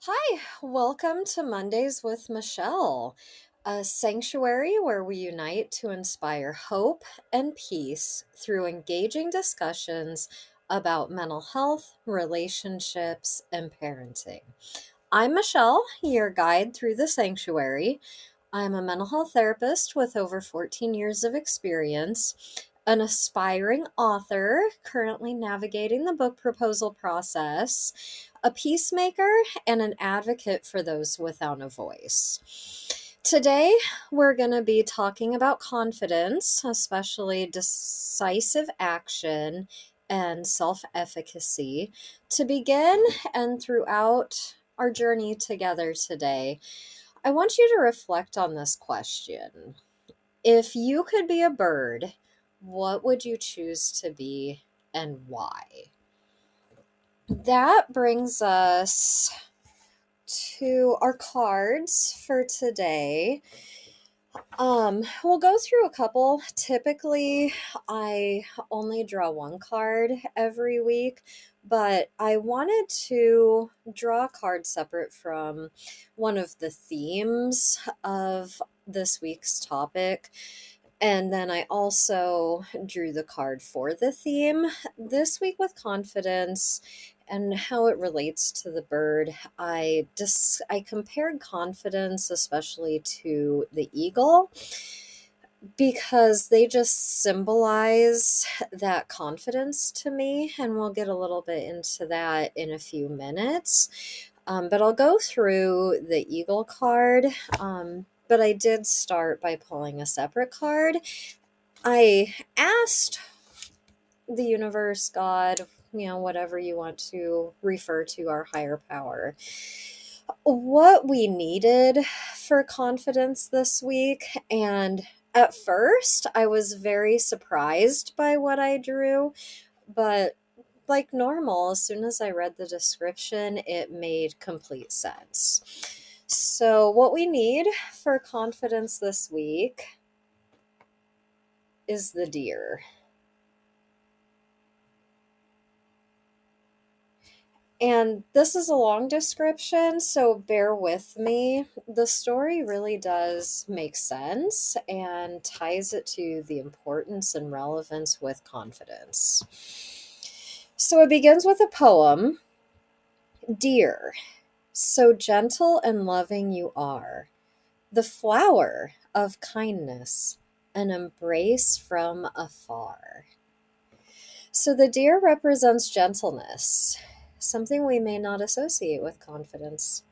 Hi, welcome to Mondays with Michelle, a sanctuary where we unite to inspire hope and peace through engaging discussions about mental health, relationships, and parenting. I'm Michelle, your guide through the sanctuary. I'm a mental health therapist with over 14 years of experience, an aspiring author currently navigating the book proposal process, a peacemaker, and an advocate for those without a voice. Today, we're going to be talking about confidence, especially decisive action and self-efficacy. To begin and throughout our journey together today, I want you to reflect on this question. If you could be a bird, what would you choose to be and why? That brings us to our cards for today. We'll go through a couple. Typically, I only draw one card every week, but I wanted to draw a card separate from one of the themes of this week's topic. And then I also drew the card for the theme this week with confidence and how it relates to the bird. I compared confidence especially to the eagle because they just symbolize that confidence to me, and we'll get a little bit into that in a few minutes. But I'll go through the eagle card. But I did start by pulling a separate card. I asked the universe, God, whatever you want to refer to, our higher power, what we needed for confidence this week. And at first, I was very surprised by what I drew, but like normal, as soon as I read the description, it made complete sense. So, what we need for confidence this week is the deer. And this is a long description, so bear with me. The story really does make sense and ties it to the importance and relevance with confidence. So it begins with a poem. Dear, so gentle and loving you are, the flower of kindness, an embrace from afar. So the deer represents gentleness, something we may not associate with confidence.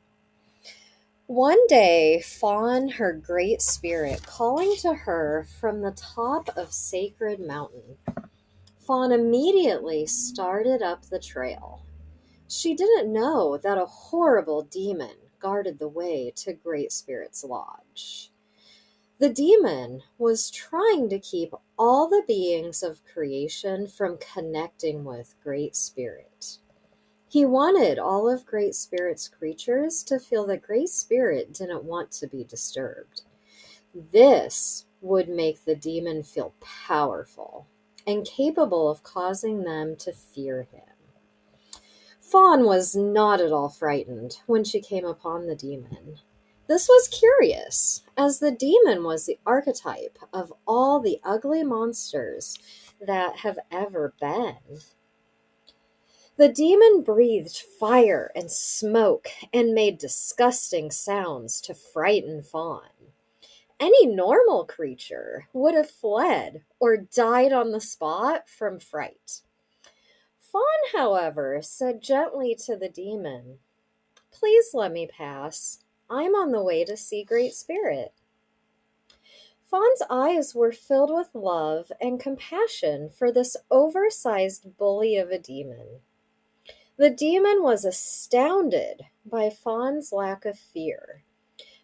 One day, Fawn, her great spirit, calling to her from the top of Sacred Mountain. Fawn immediately started up the trail. She didn't know that a horrible demon guarded the way to Great Spirit's lodge. The demon was trying to keep all the beings of creation from connecting with Great Spirit. He wanted all of Great Spirit's creatures to feel that Great Spirit didn't want to be disturbed. This would make the demon feel powerful and capable of causing them to fear him. Fawn was not at all frightened when she came upon the demon. This was curious, as the demon was the archetype of all the ugly monsters that have ever been. The demon breathed fire and smoke and made disgusting sounds to frighten Fawn. Any normal creature would have fled or died on the spot from fright. Fawn, however, said gently to the demon, "Please let me pass. I'm on the way to see Great Spirit." Fawn's eyes were filled with love and compassion for this oversized bully of a demon. The demon was astounded by Fawn's lack of fear.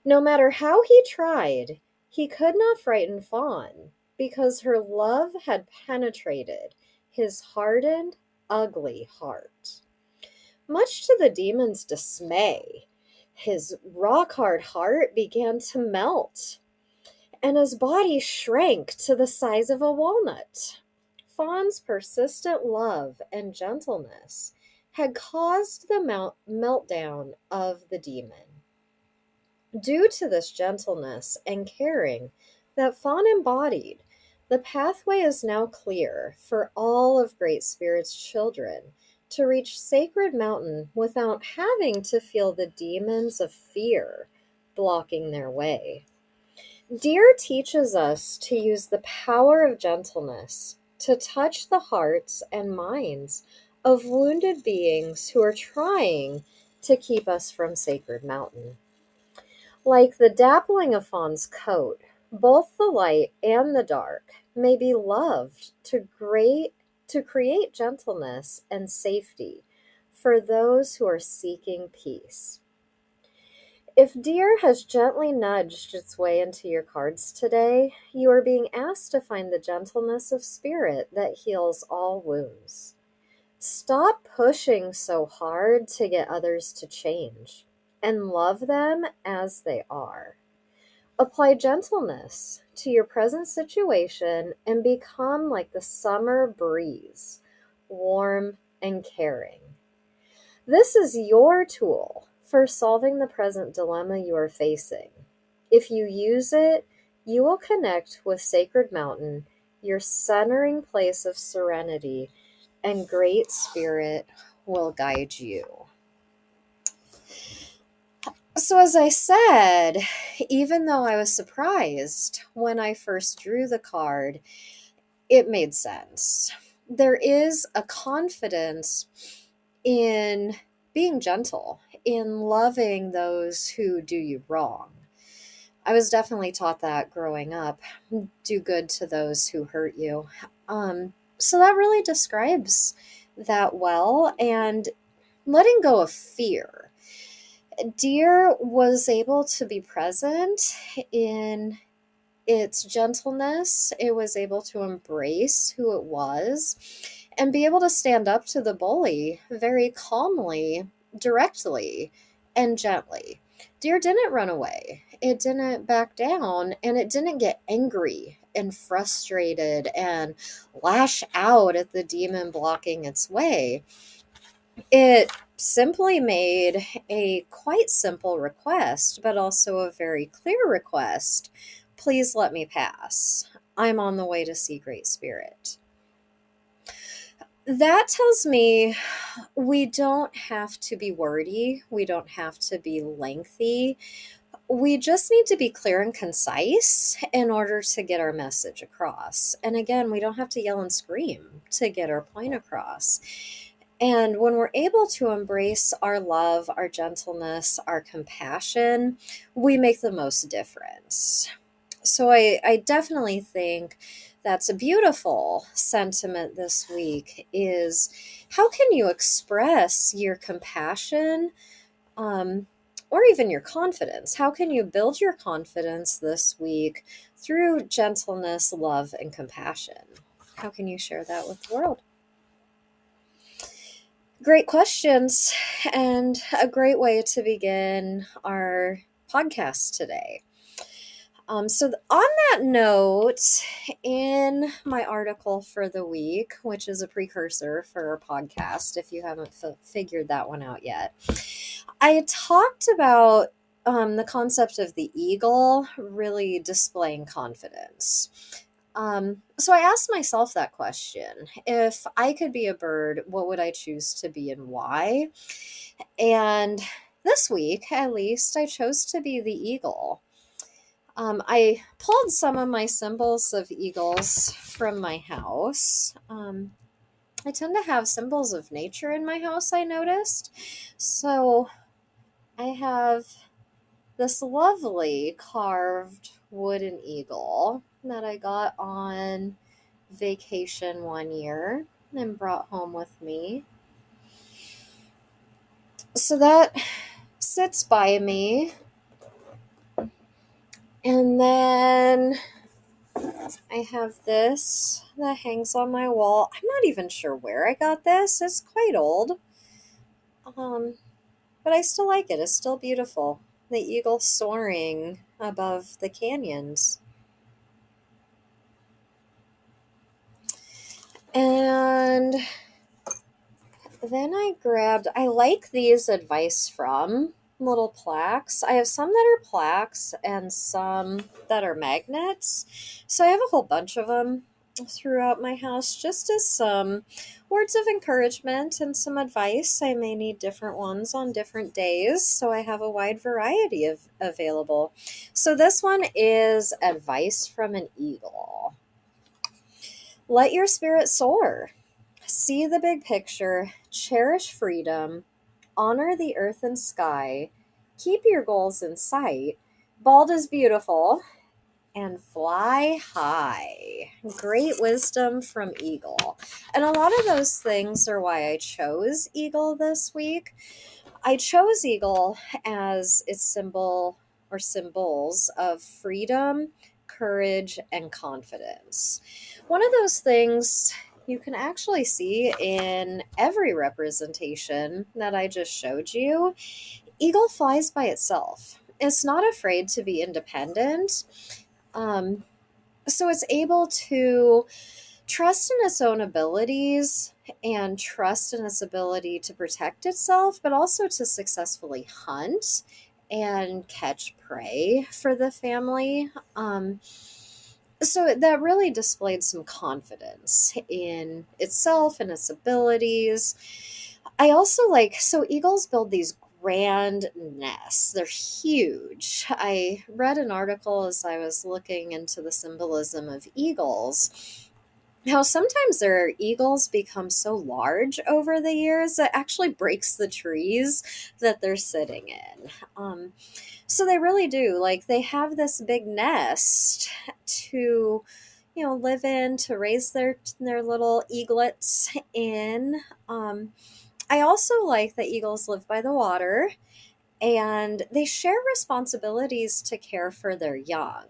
No matter how he tried, he could not frighten Fawn because her love had penetrated his hardened, ugly heart. Much to the demon's dismay, his rock-hard heart began to melt, and his body shrank to the size of a walnut. Fawn's persistent love and gentleness had caused the meltdown of the demon. Due to this gentleness and caring that Fawn embodied, the pathway is now clear for all of Great Spirit's children to reach Sacred Mountain without having to feel the demons of fear blocking their way. Deer teaches us to use the power of gentleness to touch the hearts and minds of wounded beings who are trying to keep us from Sacred Mountain. Like the dappling of Fawn's coat, both the light and the dark may be loved to create gentleness and safety for those who are seeking peace. If Deer has gently nudged its way into your cards today, you are being asked to find the gentleness of spirit that heals all wounds. Stop pushing so hard to get others to change and love them as they are. Apply gentleness to your present situation and become like the summer breeze, warm and caring. This is your tool for solving the present dilemma you are facing. If you use it, you will connect with Sacred Mountain, your centering place of serenity, and Great Spirit will guide you. So as I said, even though I was surprised when I first drew the card, it made sense. There is a confidence in being gentle, in loving those who do you wrong. I was definitely taught that growing up. Do good to those who hurt you. So that really describes that well, and letting go of fear. Deer was able to be present in its gentleness. It was able to embrace who it was and be able to stand up to the bully very calmly, directly, and gently. Deer didn't run away. It didn't back down, and it didn't get angry and frustrated and lash out at the demon blocking its way. It simply made a quite simple request, but also a very clear request. Please let me pass. I'm on the way to see Great Spirit. That tells me we don't have to be wordy. We don't have to be lengthy. We just need to be clear and concise in order to get our message across. And again, we don't have to yell and scream to get our point across. And when we're able to embrace our love, our gentleness, our compassion, we make the most difference. So I definitely think that's a beautiful sentiment this week is how can you express your compassion or even your confidence? How can you build your confidence this week through gentleness, love, and compassion? How can you share that with the world? Great questions, and a great way to begin our podcast today. So on that note, in my article for the week, which is a precursor for our podcast, if you haven't figured that one out yet, I talked about the concept of the eagle really displaying confidence. So I asked myself that question. If I could be a bird, what would I choose to be and why? And this week, at least, I chose to be the eagle. I pulled some of my symbols of eagles from my house. I tend to have symbols of nature in my house, I noticed. So I have this lovely carved wooden eagle that I got on vacation one year and brought home with me. So that sits by me. And then I have this that hangs on my wall. I'm not even sure where I got this. It's quite old. But I still like it. It's still beautiful. The eagle soaring above the canyons. And Then I like these advice from little plaques. I have some that are plaques and some that are magnets. So I have a whole bunch of them throughout my house just as some words of encouragement and some advice. I may need different ones on different days, so I have a wide variety of available. So this one is advice from an eagle. Let your spirit soar. See the big picture, cherish freedom, honor the earth and sky, keep your goals in sight, bald is beautiful, and fly high. Great wisdom from Eagle. And a lot of those things are why I chose Eagle this week. I chose Eagle as its symbol or symbols of freedom, courage, and confidence. One of those things you can actually see in every representation that I just showed you. Eagle flies by itself. It's not afraid to be independent. Um, so it's able to trust in its own abilities and trust in its ability to protect itself, but also to successfully hunt and catch prey for the family. So that really displayed some confidence in itself and its abilities. I also so eagles build these grand nests. They're huge. I read an article as I was looking into the symbolism of eagles, how sometimes their eagles become so large over the years that actually breaks the trees that they're sitting in. So they really do. They have this big nest to, live in, to raise their little eaglets in. I also like that eagles live by the water and they share responsibilities to care for their young.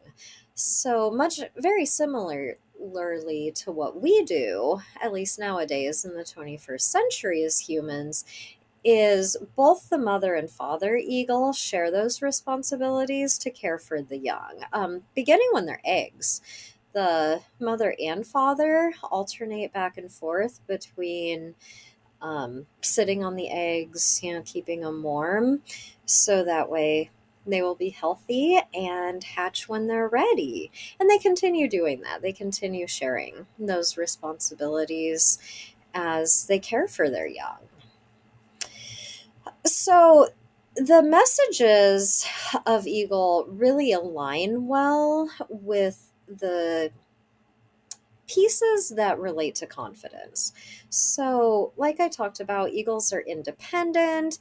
So much, very similarly to what we do, at least nowadays in the 21st century as humans, is both the mother and father eagle share those responsibilities to care for the young, beginning when they're eggs. The mother and father alternate back and forth between sitting on the eggs, keeping them warm, so that way they will be healthy and hatch when they're ready. And they continue doing that. They continue sharing those responsibilities as they care for their young. So the messages of Eagle really align well with the pieces that relate to confidence. So, like I talked about, eagles are independent.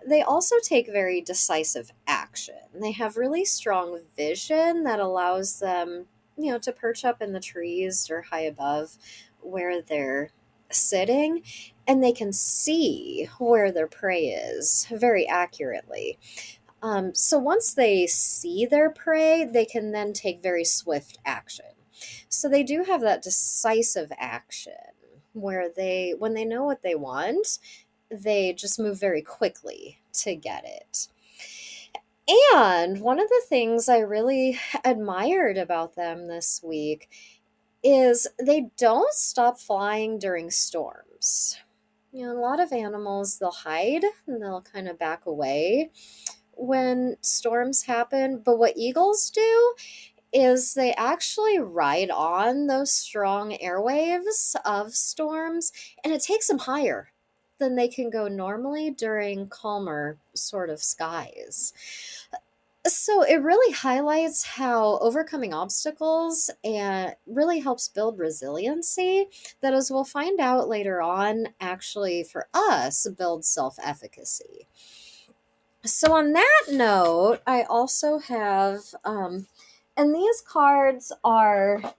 They also take very decisive action. They have really strong vision that allows them, to perch up in the trees or high above where they're sitting, and they can see where their prey is very accurately. So once they see their prey, they can then take very swift action. So they do have that decisive action where when they know what they want, they just move very quickly to get it. And one of the things I really admired about them this week is they don't stop flying during storms. A lot of animals, they'll hide and they'll kind of back away when storms happen. But what eagles do is they actually ride on those strong airwaves of storms, and it takes them higher than they can go normally during calmer sort of skies. So it really highlights how overcoming obstacles and really helps build resiliency that, as we'll find out later on, actually for us builds self-efficacy. So on that note, I also have and these cards are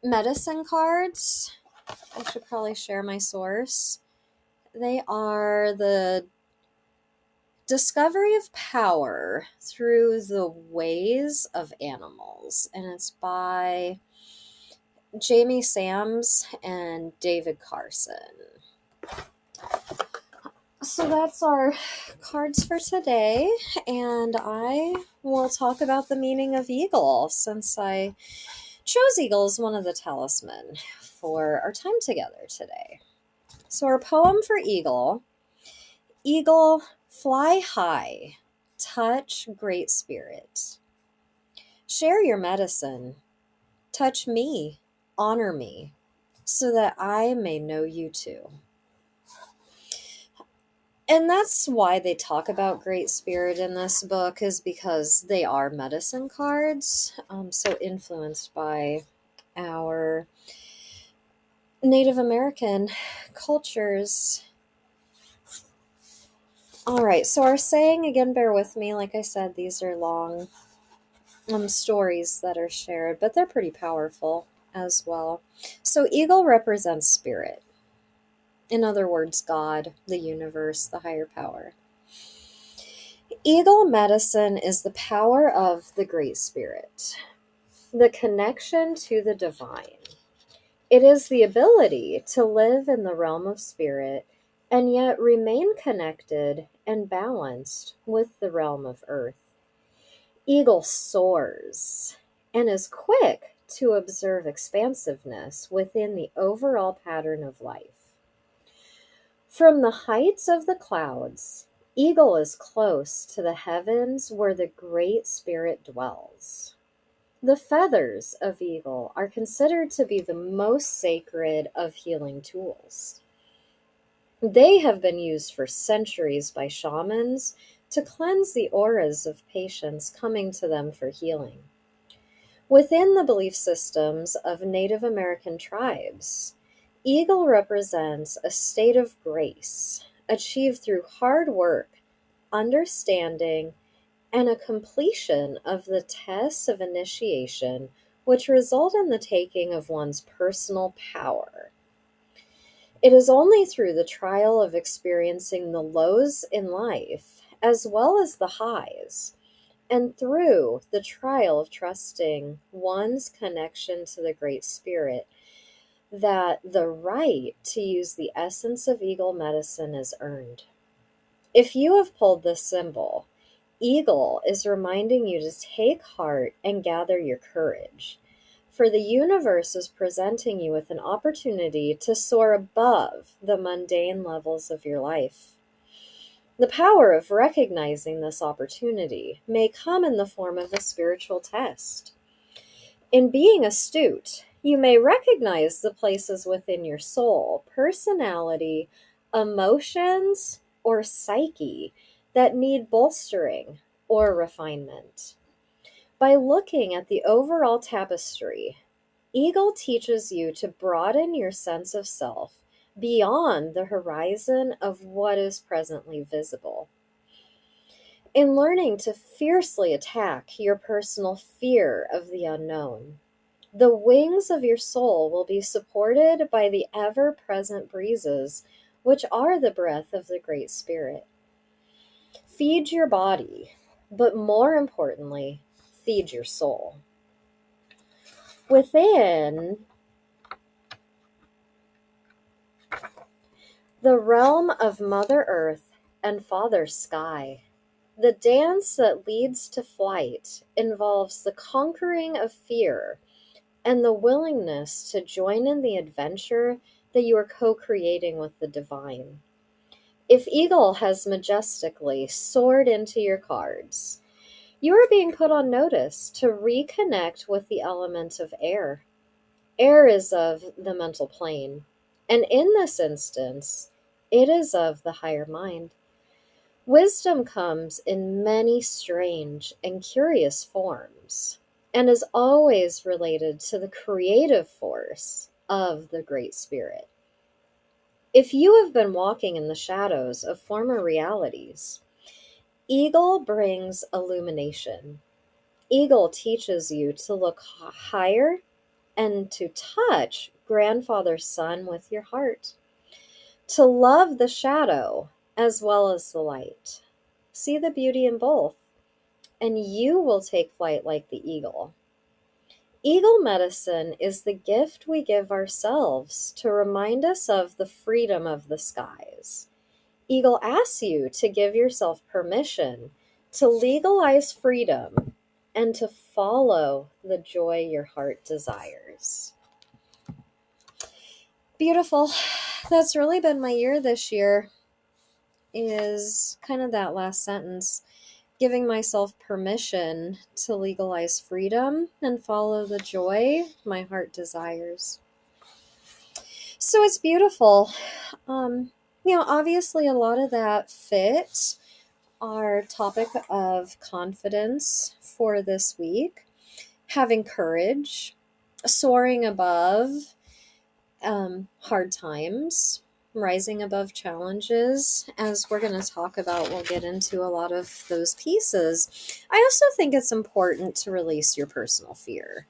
medicine cards. I should probably share my source. They are the Discovery of Power Through the Ways of Animals, and it's by Jamie Sams and David Carson. So that's our cards for today, and I will talk about the meaning of eagle since I chose eagle as one of the talisman for our time together today. So our poem for Eagle: Eagle, fly high, touch Great Spirit. Share your medicine, touch me, honor me, so that I may know you too. And that's why they talk about Great Spirit in this book, is because they are medicine cards, so influenced by our Native American cultures. All right, so our saying, again, bear with me. Like I said, these are long stories that are shared, but they're pretty powerful as well. So eagle represents spirit. In other words, God, the universe, the higher power. Eagle medicine is the power of the Great Spirit, the connection to the divine. It is the ability to live in the realm of spirit and yet remain connected and balanced with the realm of earth. Eagle soars and is quick to observe expansiveness within the overall pattern of life. From the heights of the clouds, eagle is close to the heavens where the Great Spirit dwells. The feathers of eagle are considered to be the most sacred of healing tools. They have been used for centuries by shamans to cleanse the auras of patients coming to them for healing. Within the belief systems of Native American tribes, eagle represents a state of grace achieved through hard work, understanding, and a completion of the tests of initiation, which result in the taking of one's personal power. It is only through the trial of experiencing the lows in life, as well as the highs, and through the trial of trusting one's connection to the Great Spirit, that the right to use the essence of eagle medicine is earned. If you have pulled this symbol, eagle is reminding you to take heart and gather your courage, for the universe is presenting you with an opportunity to soar above the mundane levels of your life. The power of recognizing this opportunity may come in the form of a spiritual test. In being astute, you may recognize the places within your soul, personality, emotions, or psyche that need bolstering or refinement. By looking at the overall tapestry, eagle teaches you to broaden your sense of self beyond the horizon of what is presently visible. In learning to fiercely attack your personal fear of the unknown, the wings of your soul will be supported by the ever-present breezes, which are the breath of the Great Spirit. Feed your body, but more importantly, feed your soul. Within the realm of Mother Earth and Father Sky, the dance that leads to flight involves the conquering of fear and the willingness to join in the adventure that you are co-creating with the divine. If eagle has majestically soared into your cards, you are being put on notice to reconnect with the element of air. Air is of the mental plane, and in this instance, it is of the higher mind. Wisdom comes in many strange and curious forms, and is always related to the creative force of the Great Spirit. If you have been walking in the shadows of former realities, eagle brings illumination. Eagle teaches you to look higher and to touch grandfather's son with your heart, to love the shadow as well as the light. See the beauty in both, and you will take flight like the eagle. Eagle medicine is the gift we give ourselves to remind us of the freedom of the skies. Eagle asks you to give yourself permission to legalize freedom and to follow the joy your heart desires. Beautiful. That's really been my year this year, is kind of that last sentence. Giving myself permission to legalize freedom and follow the joy my heart desires. So it's beautiful. Obviously, a lot of that fit our topic of confidence for this week, having courage, soaring above hard times, rising above challenges. As we're going to talk about, we'll get into a lot of those pieces. I also think it's important to release your personal fear.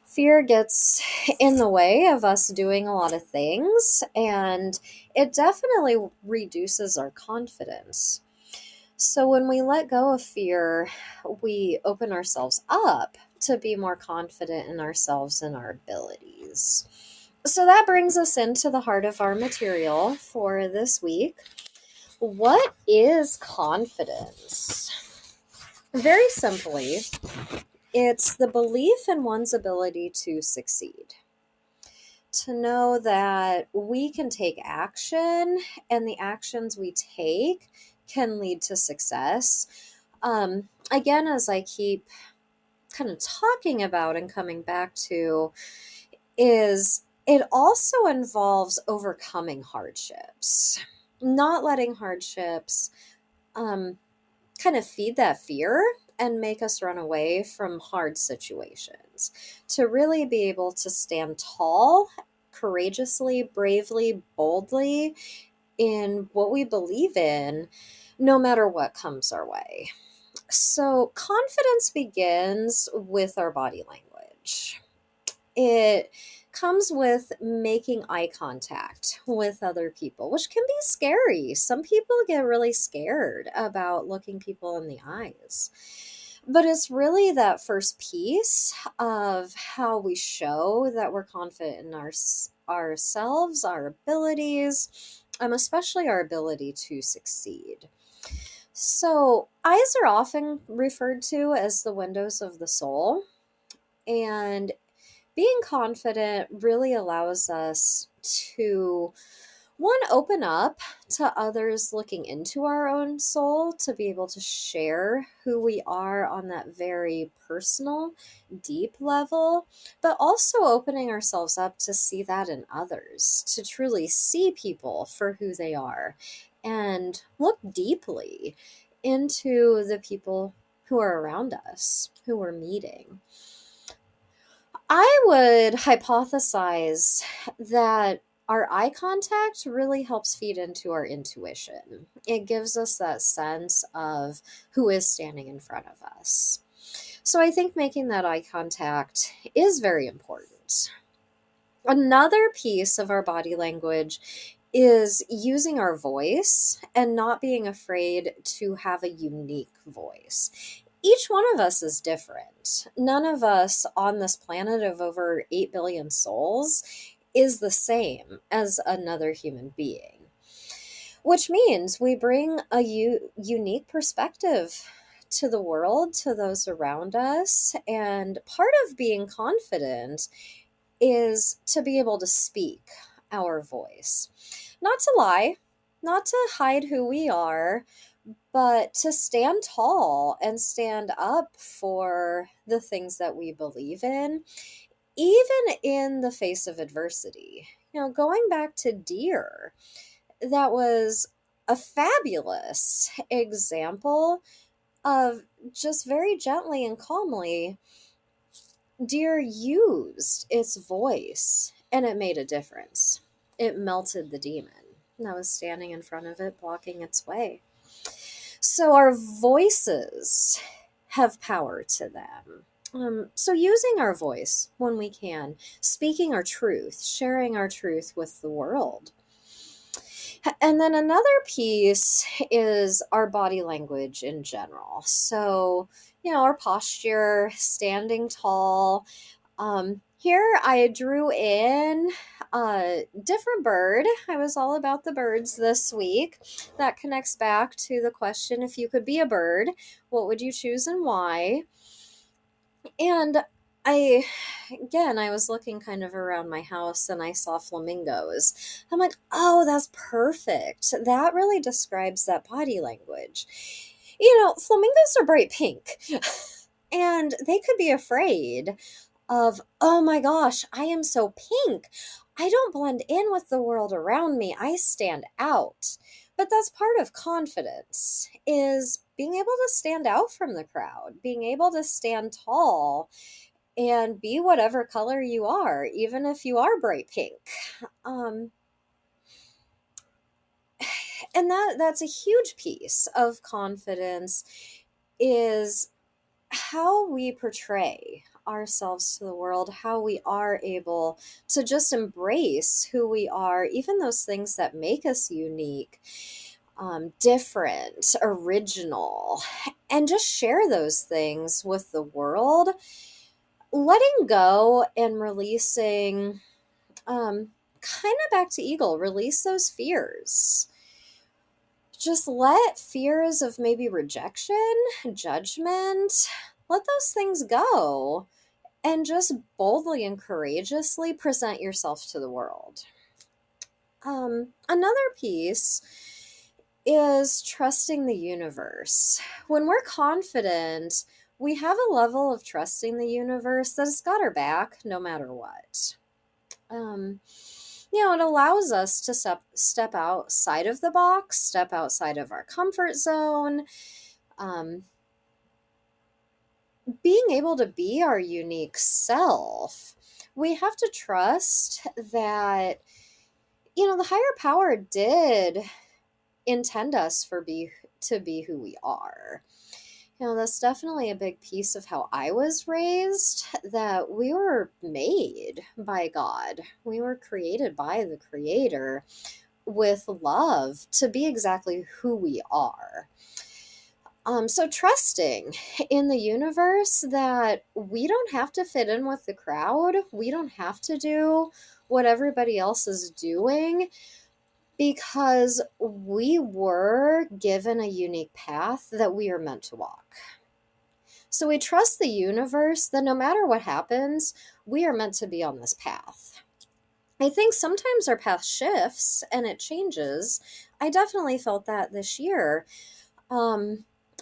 Fear gets in the way of us doing a lot of things, and it definitely reduces our confidence. So when we let go of fear, we open ourselves up to be more confident in ourselves and our abilities. So that brings us into the heart of our material for this week. What is confidence? Very simply, it's the belief in one's ability to succeed. To know that we can take action, and the actions we take can lead to success. Again, as I keep kind of talking about and coming back to, is it also involves overcoming hardships, not letting hardships kind of feed that fear and make us run away from hard situations. To really be able to stand tall, courageously, bravely, boldly in what we believe in, no matter what comes our way. So confidence begins with our body language. It comes with making eye contact with other people, which can be scary. Some people get really scared about looking people in the eyes. But it's really that first piece of how we show that we're confident in ourselves, our abilities, especially our ability to succeed. So, eyes are often referred to as the windows of the soul. And being confident really allows us to, one, open up to others looking into our own soul, to be able to share who we are on that very personal, deep level, but also opening ourselves up to see that in others, to truly see people for who they are and look deeply into the people who are around us, who we're meeting. I would hypothesize that our eye contact really helps feed into our intuition. It gives us that sense of who is standing in front of us. So I think making that eye contact is very important. Another piece of our body language is using our voice and not being afraid to have a unique voice. Each one of us is different. None of us on this planet of over 8 billion souls is the same as another human being, which means we bring a unique perspective to the world, to those around us. And part of being confident is to be able to speak our voice, not to lie, not to hide who we are, but to stand tall and stand up for the things that we believe in, even in the face of adversity. Going back to deer, that was a fabulous example of just very gently and calmly, deer used its voice and it made a difference. It melted the demon that was standing in front of it, blocking its way. So our voices have power to them. So using our voice when we can, speaking our truth, sharing our truth with the world. And then another piece is our body language in general. So, our posture, standing tall. Here I drew in a different bird. I was all about the birds this week. That connects back to the question, if you could be a bird, what would you choose and why? And I I was looking kind of around my house and I saw flamingos. I'm like, oh, that's perfect. That really describes that body language. Flamingos are bright pink and they could be afraid of, oh my gosh, I am so pink. I don't blend in with the world around me. I stand out. But that's part of confidence is being able to stand out from the crowd, being able to stand tall and be whatever color you are, even if you are bright pink. Um, and that's a huge piece of confidence is how we portray ourselves to the world, how we are able to just embrace who we are, even those things that make us unique, different, original, and just share those things with the world. Letting go and releasing, kind of back to Eagle, release those fears. Just let fears of maybe rejection, judgment, let those things go and just boldly and courageously present yourself to the world. Another piece is trusting the universe. When we're confident, we have a level of trusting the universe that has got our back no matter what. Um, it allows us to step outside of the box, step outside of our comfort zone, um, being able to be our unique self. We have to trust that, the higher power did intend us to be who we are. That's definitely a big piece of how I was raised, that we were made by God. We were created by the Creator with love to be exactly who we are. So trusting in the universe that we don't have to fit in with the crowd. We don't have to do what everybody else is doing because we were given a unique path that we are meant to walk. So we trust the universe that no matter what happens, we are meant to be on this path. I think sometimes our path shifts and it changes. I definitely felt that this year.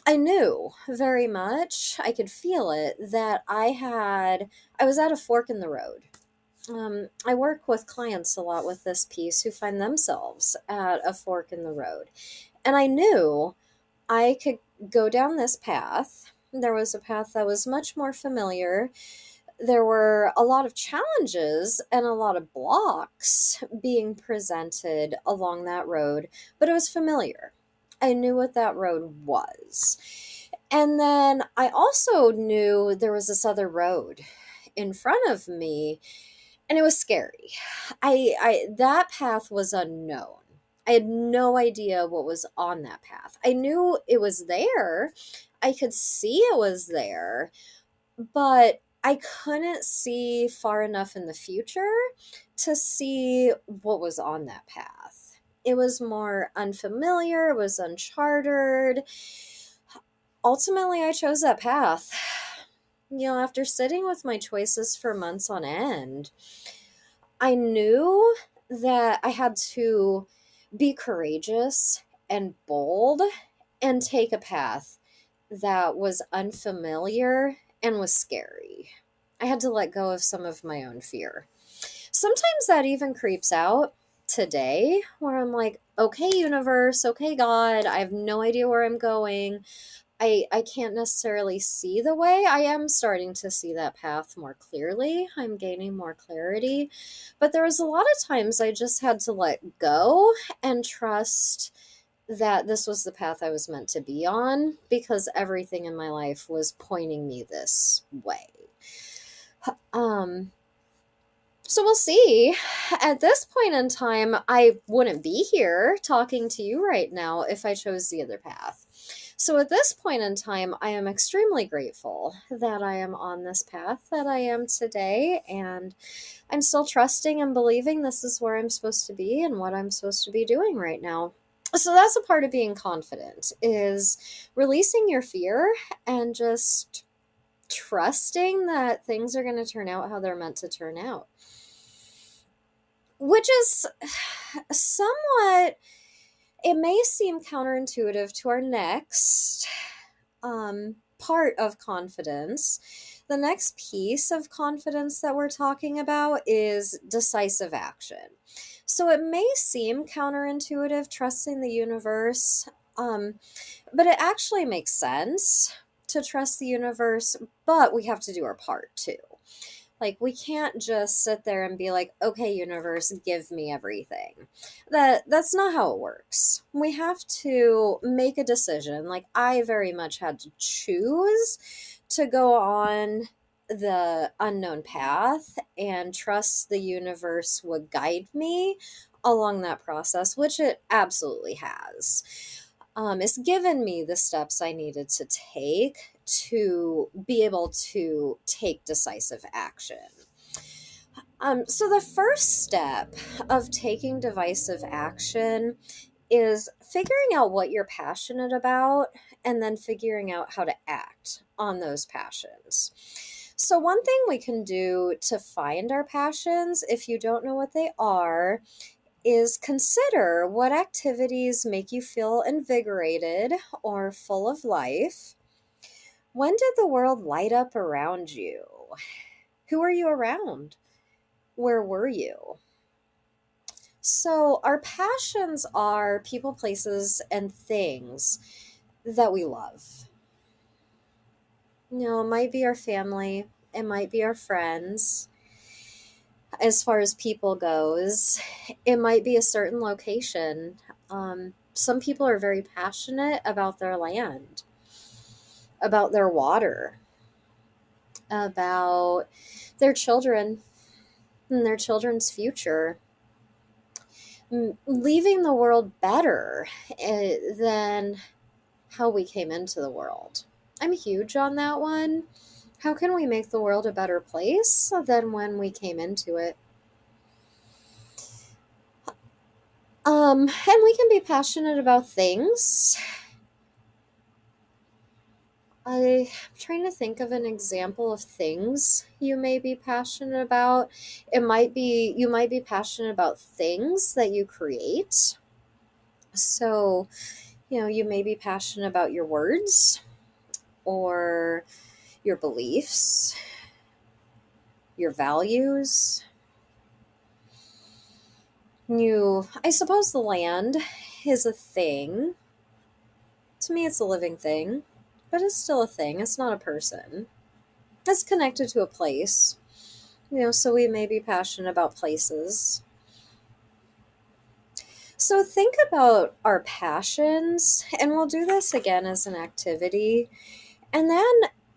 I knew very much, I could feel it, that I was at a fork in the road. I work with clients a lot with this piece who find themselves at a fork in the road. And I knew I could go down this path. There was a path that was much more familiar. There were a lot of challenges and a lot of blocks being presented along that road, but it was familiar. I knew what that road was. And then I also knew there was this other road in front of me, and it was scary. That path was unknown. I had no idea what was on that path. I knew it was there. I could see it was there, but I couldn't see far enough in the future to see what was on that path. It was more unfamiliar, it was uncharted. Ultimately, I chose that path. After sitting with my choices for months on end, I knew that I had to be courageous and bold and take a path that was unfamiliar and was scary. I had to let go of some of my own fear. Sometimes that even creeps out today where I'm like, okay, universe, okay, God, I have no idea where I'm going. I can't necessarily see the way. I am starting to see that path more clearly. I'm gaining more clarity. But there was a lot of times I just had to let go and trust that this was the path I was meant to be on because everything in my life was pointing me this way. So we'll see. At this point in time, I wouldn't be here talking to you right now if I chose the other path. So at this point in time, I am extremely grateful that I am on this path that I am today, and I'm still trusting and believing this is where I'm supposed to be and what I'm supposed to be doing right now. So that's a part of being confident, is releasing your fear and just trusting that things are going to turn out how they're meant to turn out, which is somewhat, it may seem counterintuitive to our next part of confidence. The next piece of confidence that we're talking about is decisive action. So it may seem counterintuitive, trusting the universe, but it actually makes sense to trust the universe, but we have to do our part too. Like, we can't just sit there and be like, okay, universe, give me everything. That's not how it works. We have to make a decision. Like, I very much had to choose to go on the unknown path and trust the universe would guide me along that process, which it absolutely has. It's given me the steps I needed to take to be able to take decisive action. So the first step of taking decisive action is figuring out what you're passionate about and then figuring out how to act on those passions. So one thing we can do to find our passions, if you don't know what they are, is consider what activities make you feel invigorated or full of life. When did the world light up around you? Who are you around? Where were you? So, our passions are people, places, and things that we love. You know, it might be our family, it might be our friends. As far as people goes, it might be a certain location. Some people are very passionate about their land, about their water, about their children and their children's future, leaving the world better than how we came into the world. I'm huge on that one. How can we make the world a better place than when we came into it? And we can be passionate about things. I'm trying to think of an example of things you may be passionate about. You might be passionate about things that you create. So, you may be passionate about your words or your beliefs, your values. I suppose the land is a thing. To me, it's a living thing, but it's still a thing. It's not a person. It's connected to a place. So we may be passionate about places. So think about our passions, and we'll do this again as an activity, and then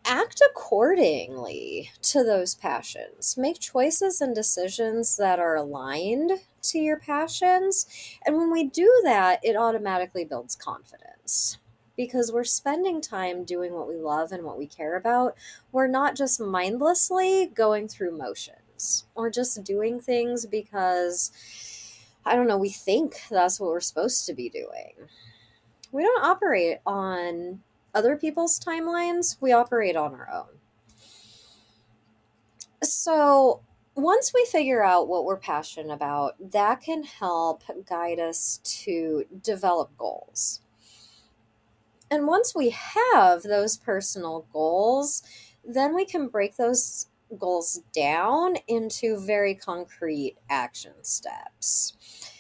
act accordingly to those passions. Make choices and decisions that are aligned to your passions. And when we do that, it automatically builds confidence because we're spending time doing what we love and what we care about. We're not just mindlessly going through motions or just doing things because, I don't know, we think that's what we're supposed to be doing. We don't operate on other people's timelines, we operate on our own. So once we figure out what we're passionate about, that can help guide us to develop goals. And once we have those personal goals, then we can break those goals down into very concrete action steps.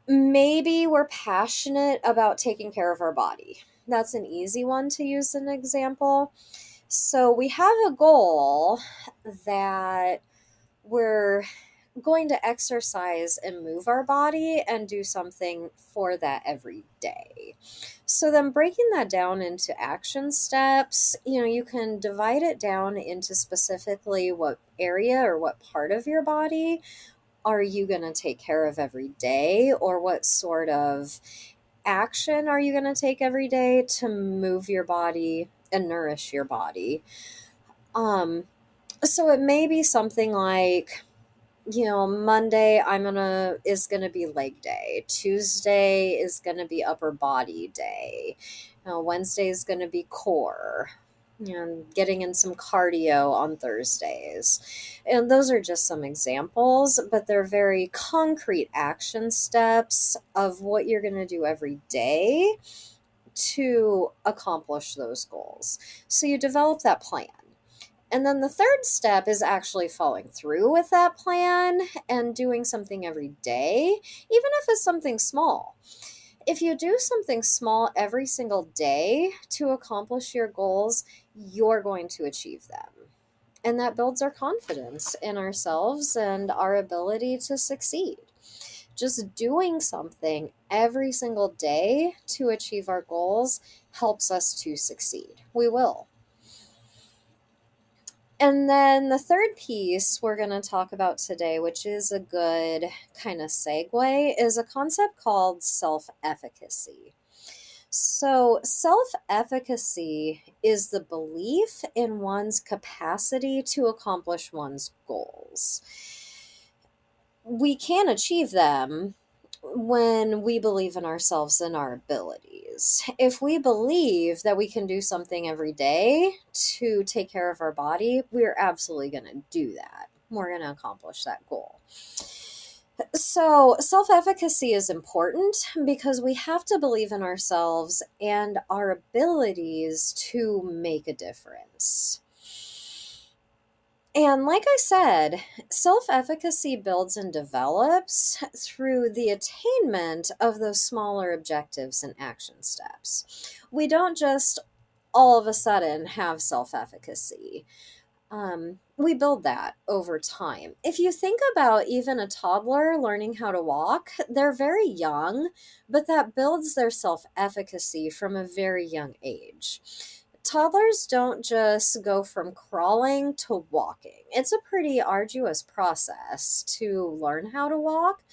Maybe we're passionate about taking care of our body. That's an easy one to use as an example. So we have a goal that we're going to exercise and move our body and do something for that every day. So then breaking that down into action steps, you can divide it down into specifically what area or what part of your body are you going to take care of every day, or what sort of action are you going to take every day to move your body and nourish your body. So it may be something like, Monday is gonna be leg day. Tuesday is gonna be upper body day. Wednesday is gonna be core. and getting in some cardio on Thursdays. And those are just some examples, but they're very concrete action steps of what you're going to do every day to accomplish those goals. So you develop that plan. And then the third step is actually following through with that plan and doing something every day, even if it's something small. If you do something small every single day to accomplish your goals, you're going to achieve them. And that builds our confidence in ourselves and our ability to succeed. Just doing something every single day to achieve our goals helps us to succeed. We will. And then the third piece we're going to talk about today, which is a good kind of segue, is a concept called self-efficacy. So, self-efficacy is the belief in one's capacity to accomplish one's goals. We can achieve them when we believe in ourselves and our abilities. If we believe that we can do something every day to take care of our body, we're absolutely going to do that. We're going to accomplish that goal. So, self-efficacy is important because we have to believe in ourselves and our abilities to make a difference. And like I said, self-efficacy builds and develops through the attainment of those smaller objectives and action steps. We don't just all of a sudden have self-efficacy. We build that over time. If you think about even a toddler learning how to walk, they're very young, but that builds their self-efficacy from a very young age. Toddlers don't just go from crawling to walking. It's a pretty arduous process to learn how to walk.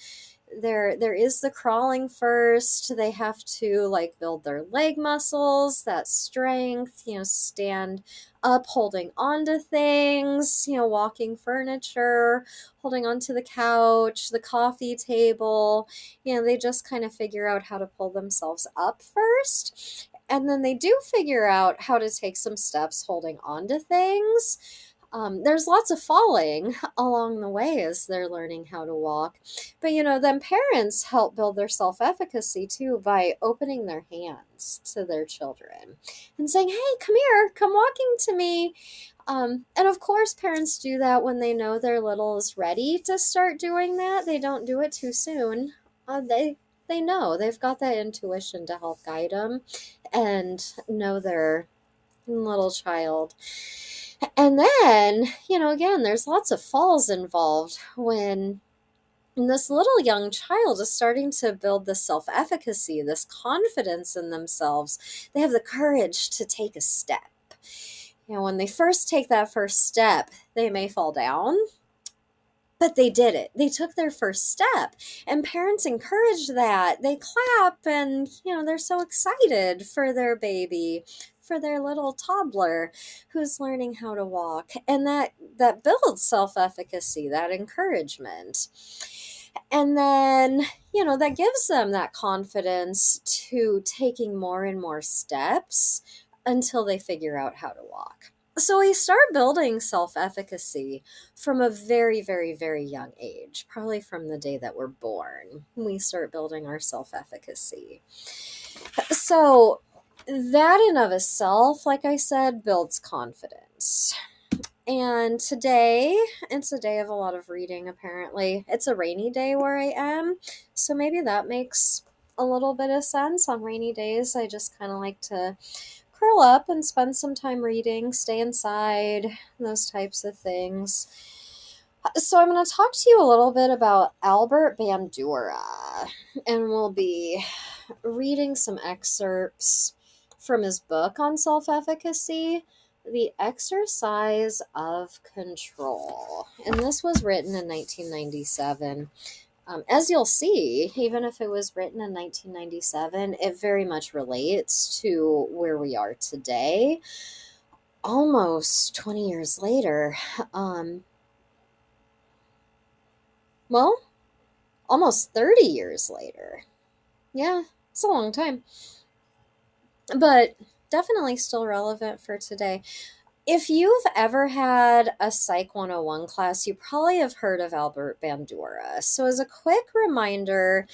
There is the crawling first. They have to like build their leg muscles, that strength, stand up, holding onto things, walking furniture, holding onto the couch, the coffee table. They just kind of figure out how to pull themselves up first. And then they do figure out how to take some steps holding onto things. There's lots of falling along the way as they're learning how to walk. But, then parents help build their self-efficacy too by opening their hands to their children and saying, hey, come here, come walking to me. And of course, parents do that when they know their little is ready to start doing that. They don't do it too soon. They know. They've got that intuition to help guide them and know their little child. And then, again, there's lots of falls involved when this little young child is starting to build this self-efficacy, this confidence in themselves. They have the courage to take a step. When they first take that first step, they may fall down, but they did it. They took their first step, and parents encourage that. They clap, and, they're so excited for their baby, for their little toddler who's learning how to walk. And that builds self-efficacy, that encouragement. And then, that gives them that confidence to taking more and more steps until they figure out how to walk. So we start building self-efficacy from a very, very, very young age, probably from the day that we're born. We start building our self-efficacy. So that in of itself, like I said, builds confidence. And today, it's a day of a lot of reading, apparently. It's a rainy day where I am, so maybe that makes a little bit of sense. On rainy days, I just kind of like to curl up and spend some time reading, stay inside, those types of things. So I'm going to talk to you a little bit about Albert Bandura, and we'll be reading some excerpts from his book on self-efficacy, The Exercise of Control. And this was written in 1997. As you'll see, even if it was written in 1997, it very much relates to where we are today, almost 20 years later. Almost 30 years later. Yeah, it's a long time. But definitely still relevant for today. If you've ever had a Psych 101 class, you probably have heard of Albert Bandura. So, as a quick reminder,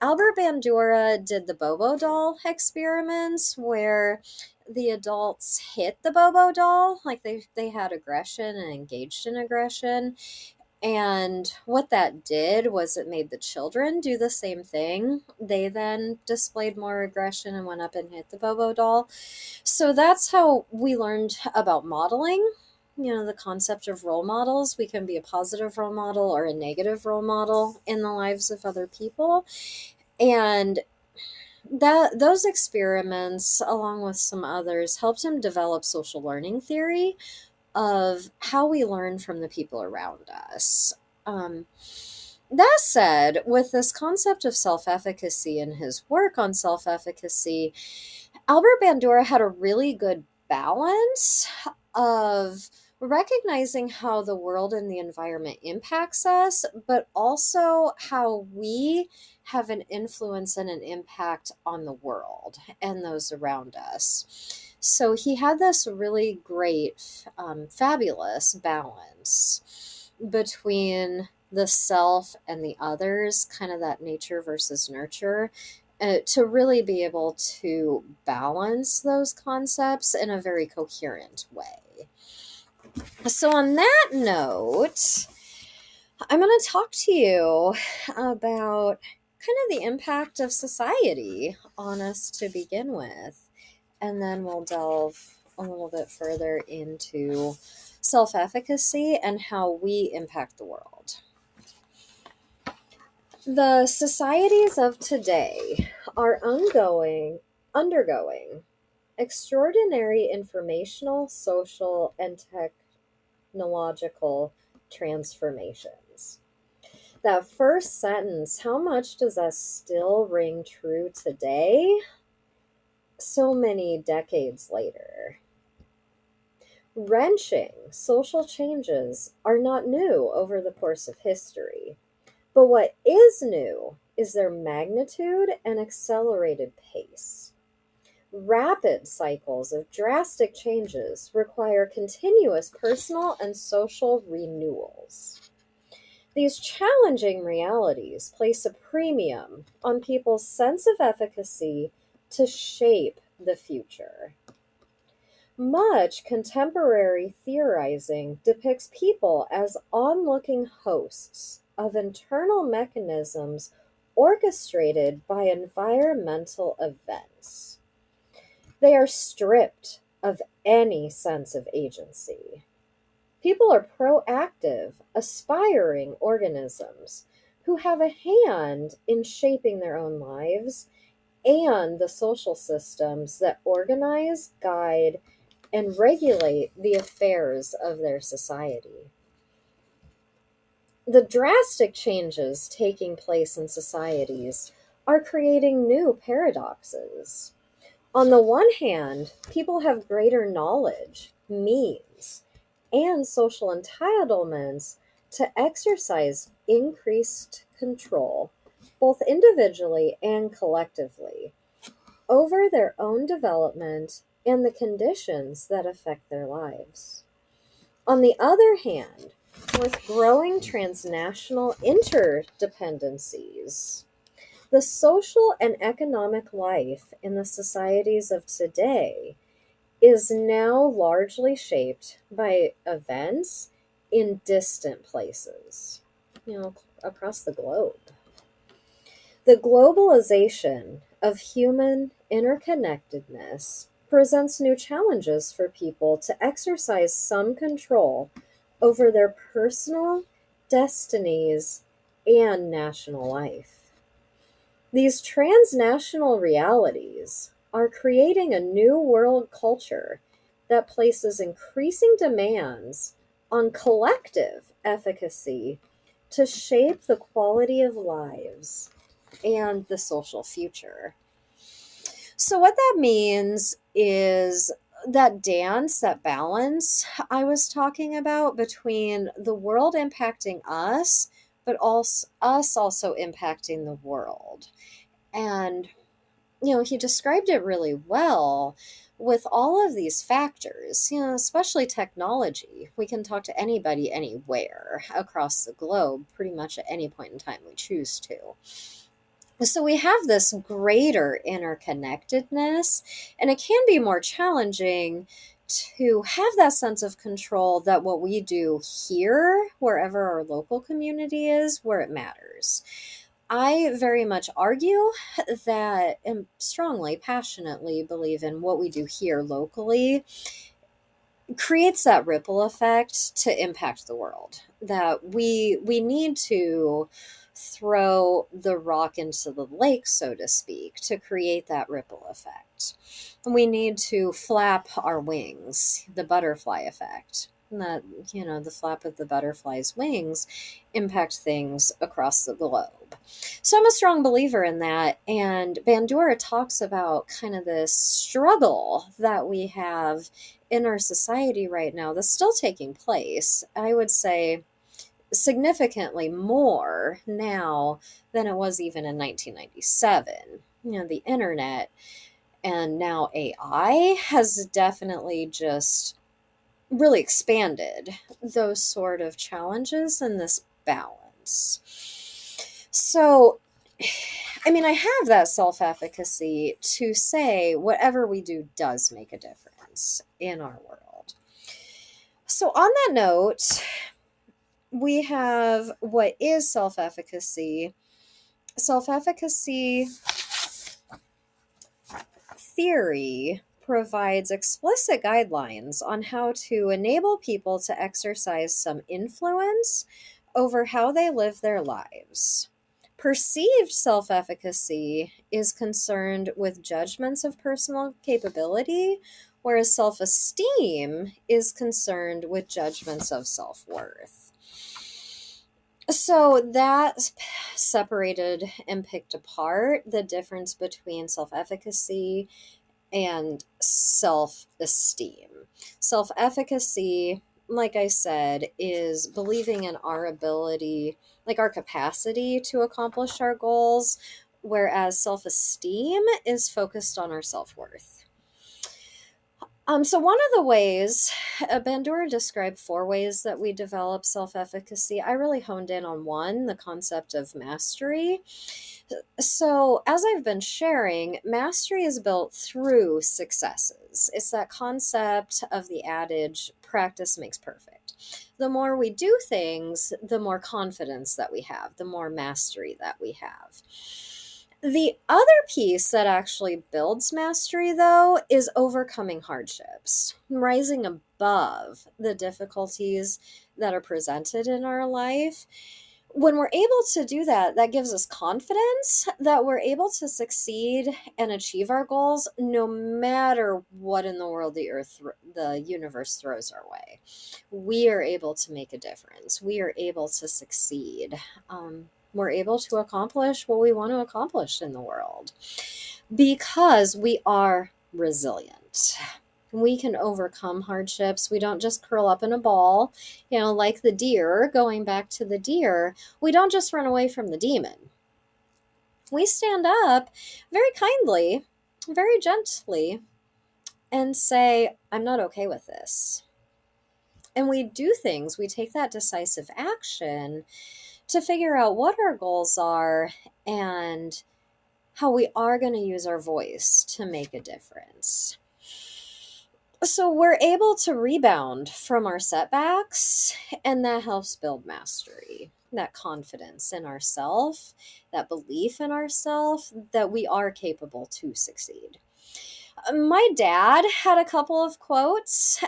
Albert Bandura did the Bobo doll experiments where the adults hit the Bobo doll, like they had aggression and engaged in aggression. And what that did was it made the children do the same thing. They then displayed more aggression and went up and hit the Bobo doll. So that's how we learned about modeling. The concept of role models. We can be a positive role model or a negative role model in the lives of other people. And those experiments, along with some others, helped him develop social learning theory of how we learn from the people around us. Um, that said, with this concept of self-efficacy and his work on self-efficacy, Albert Bandura had a really good balance of recognizing how the world and the environment impacts us, but also how we have an influence and an impact on the world and those around us. So he had this really great, fabulous balance between the self and the others, kind of that nature versus nurture, to really be able to balance those concepts in a very coherent way. So, on that note, I'm going to talk to you about kind of the impact of society on us to begin with, and then we'll delve a little bit further into self-efficacy and how we impact the world. The societies of today are undergoing extraordinary informational, social, and technological transformations. That first sentence, how much does that still ring true today, so many decades later? Wrenching social changes are not new over the course of history. But what is new is their magnitude and accelerated pace. Rapid cycles of drastic changes require continuous personal and social renewals. These challenging realities place a premium on people's sense of efficacy to shape the future. Much contemporary theorizing depicts people as onlooking hosts of internal mechanisms orchestrated by environmental events. They are stripped of any sense of agency. People are proactive, aspiring organisms who have a hand in shaping their own lives and the social systems that organize, guide, and regulate the affairs of their society. The drastic changes taking place in societies are creating new paradoxes. On the one hand, people have greater knowledge, means, and social entitlements to exercise increased control, both individually and collectively, over their own development and the conditions that affect their lives. On the other hand, with growing transnational interdependencies, the social and economic life in the societies of today is now largely shaped by events in distant places, across the globe. The globalization of human interconnectedness presents new challenges for people to exercise some control over their personal destinies and national life. These transnational realities are creating a new world culture that places increasing demands on collective efficacy to shape the quality of lives and the social future. So, what that means is that dance, that balance I was talking about between the world impacting us, but also us also impacting the world. And he described it really well with all of these factors, especially technology, we can talk to anybody anywhere across the globe pretty much at any point in time we choose to. So we have this greater interconnectedness, and it can be more challenging to have that sense of control that what we do here, wherever our local community is, where it matters. I very much argue that and strongly, passionately believe in what we do here locally creates that ripple effect to impact the world. That we need to throw the rock into the lake, so to speak, to create that ripple effect. We need to flap our wings, the butterfly effect. And that, the flap of the butterfly's wings impact things across the globe. So I'm a strong believer in that. And Bandura talks about kind of this struggle that we have in our society right now that's still taking place. I would say significantly more now than it was even in 1997. The internet and now AI has definitely just really expanded those sort of challenges and this balance. So, I have that self-efficacy to say whatever we do does make a difference in our world. So on that note, we have what is self-efficacy. Self-efficacy theory provides explicit guidelines on how to enable people to exercise some influence over how they live their lives. Perceived self-efficacy is concerned with judgments of personal capability, whereas self-esteem is concerned with judgments of self-worth. So that separated and picked apart the difference between self-efficacy and self-esteem. Self-efficacy, like I said, is believing in our ability, like our capacity to accomplish our goals, whereas self-esteem is focused on our self-worth. So one of the ways, Bandura described 4 ways that we develop self-efficacy. I really honed in on one, the concept of mastery. So as I've been sharing, mastery is built through successes. It's that concept of the adage, practice makes perfect. The more we do things, the more confidence that we have, the more mastery that we have. The other piece that actually builds mastery, though, is overcoming hardships, rising above the difficulties that are presented in our life. When we're able to do that, that gives us confidence that we're able to succeed and achieve our goals no matter what in the world the universe throws our way. We are able to make a difference. We are able to succeed. We're able to accomplish what we want to accomplish in the world because we are resilient. We can overcome hardships. We don't just curl up in a ball, like the deer, going back to the deer. We don't just run away from the demon. We stand up very kindly, very gently, and say, I'm not okay with this. And we do things. We take that decisive action to figure out what our goals are and how we are going to use our voice to make a difference. So we're able to rebound from our setbacks, and that helps build mastery, that confidence in ourselves, that belief in ourselves that we are capable to succeed. My dad had a couple of quotes.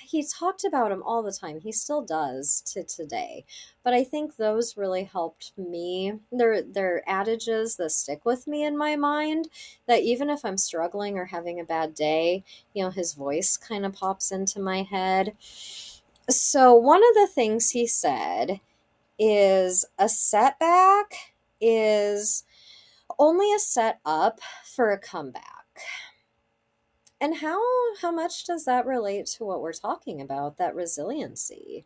He talked about them all the time. He still does to today. But I think those really helped me. They're adages that stick with me in my mind, that even if I'm struggling or having a bad day, his voice kind of pops into my head. So one of the things he said is a setback is only a setup for a comeback. And how much does that relate to what we're talking about, that resiliency?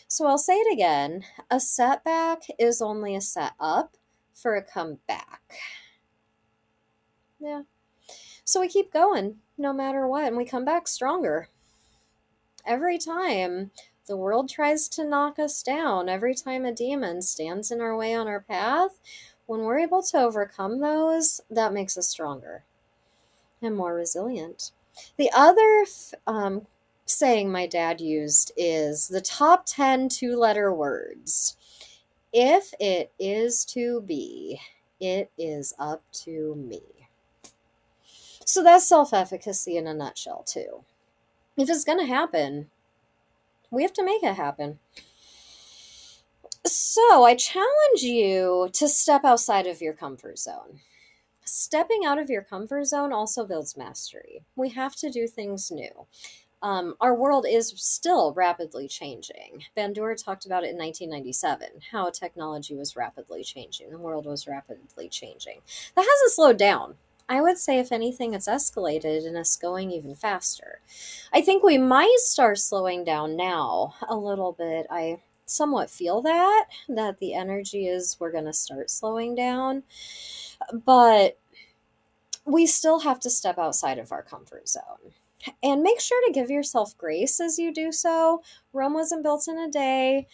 So I'll say it again. A setback is only a setup for a comeback. Yeah. So we keep going no matter what, and we come back stronger. Every time the world tries to knock us down, every time a demon stands in our way on our path, when we're able to overcome those, that makes us stronger and more resilient. The other saying my dad used is the top 10 two-letter words. If it is to be, it is up to me. So that's self-efficacy in a nutshell, too. If it's going to happen, we have to make it happen. So I challenge you to step outside of your comfort zone. Stepping out of your comfort zone also builds mastery. We have to do things new. Our world is still rapidly changing. Bandura talked about it in 1997, how technology was rapidly changing. The world was rapidly changing. That hasn't slowed down. I would say, if anything, it's escalated and it's going even faster. I think we might start slowing down now a little bit. I somewhat feel that the energy is we're going to start slowing down, but we still have to step outside of our comfort zone. And make sure to give yourself grace as you do so. Rome wasn't built in a day.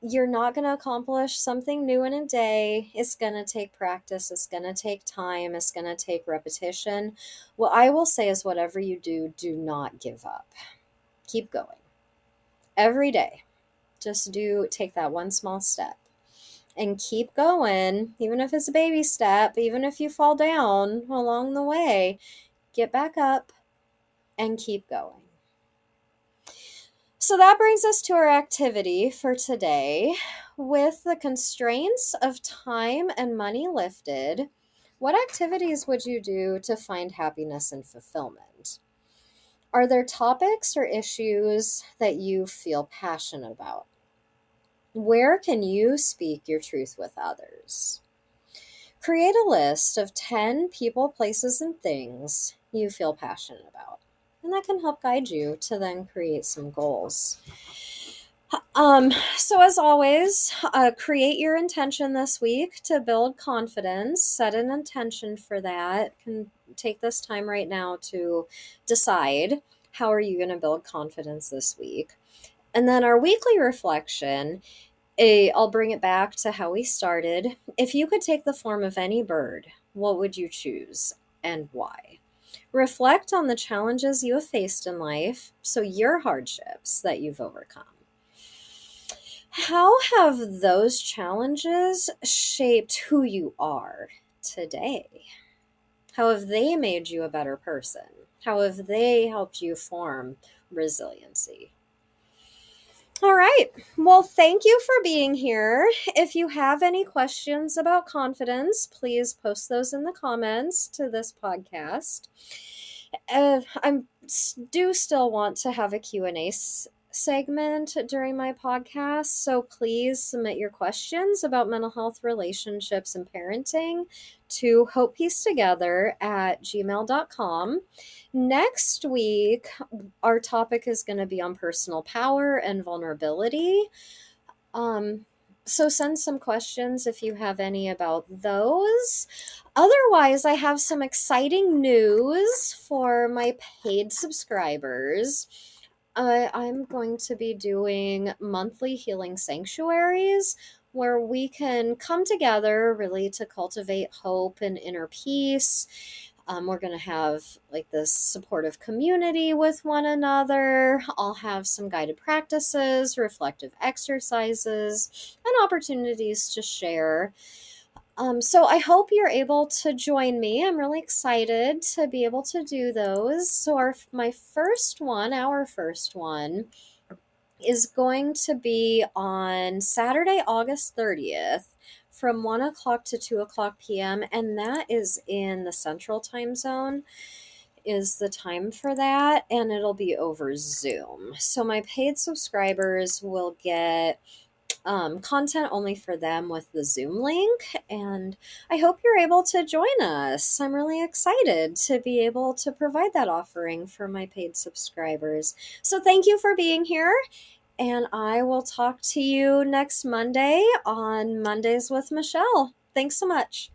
You're not going to accomplish something new in a day. It's going to take practice. It's going to take time. It's going to take repetition. What I will say is, whatever you do, do not give up. Keep going. Every day. Just take that one small step. And keep going, even if it's a baby step, even if you fall down along the way, get back up and keep going. So that brings us to our activity for today. With the constraints of time and money lifted, what activities would you do to find happiness and fulfillment? Are there topics or issues that you feel passionate about? Where can you speak your truth with others? Create a list of 10 people, places, and things you feel passionate about. And that can help guide you to then create some goals. So as always, create your intention this week to build confidence. Set an intention for that. You can take this time right now to decide how are you going to build confidence this week. And then our weekly reflection, I'll bring it back to how we started. If you could take the form of any bird, what would you choose and why? Reflect on the challenges you have faced in life, so your hardships that you've overcome. How have those challenges shaped who you are today? How have they made you a better person? How have they helped you form resiliency? All right. Well, thank you for being here. If you have any questions about confidence, please post those in the comments to this podcast. I do still want to have a Q&A segment during my podcast, so please submit your questions about mental health, relationships, and parenting to hopepiecetogether@gmail.com. Next week, our topic is going to be on personal power and vulnerability. So send some questions if you have any about those. Otherwise, I have some exciting news for my paid subscribers. I'm going to be doing monthly healing sanctuaries where we can come together really to cultivate hope and inner peace. We're going to have like this supportive community with one another. I'll have some guided practices, reflective exercises, and opportunities to share. So I hope you're able to join me. I'm really excited to be able to do those. So our first one is going to be on Saturday, August 30th from 1 o'clock to 2 o'clock p.m. And that is in the Central Time Zone is the time for that. And it'll be over Zoom. So my paid subscribers will get content only for them with the Zoom link. And I hope you're able to join us. I'm really excited to be able to provide that offering for my paid subscribers. So thank you for being here. And I will talk to you next Monday on Mondays with Michelle. Thanks so much.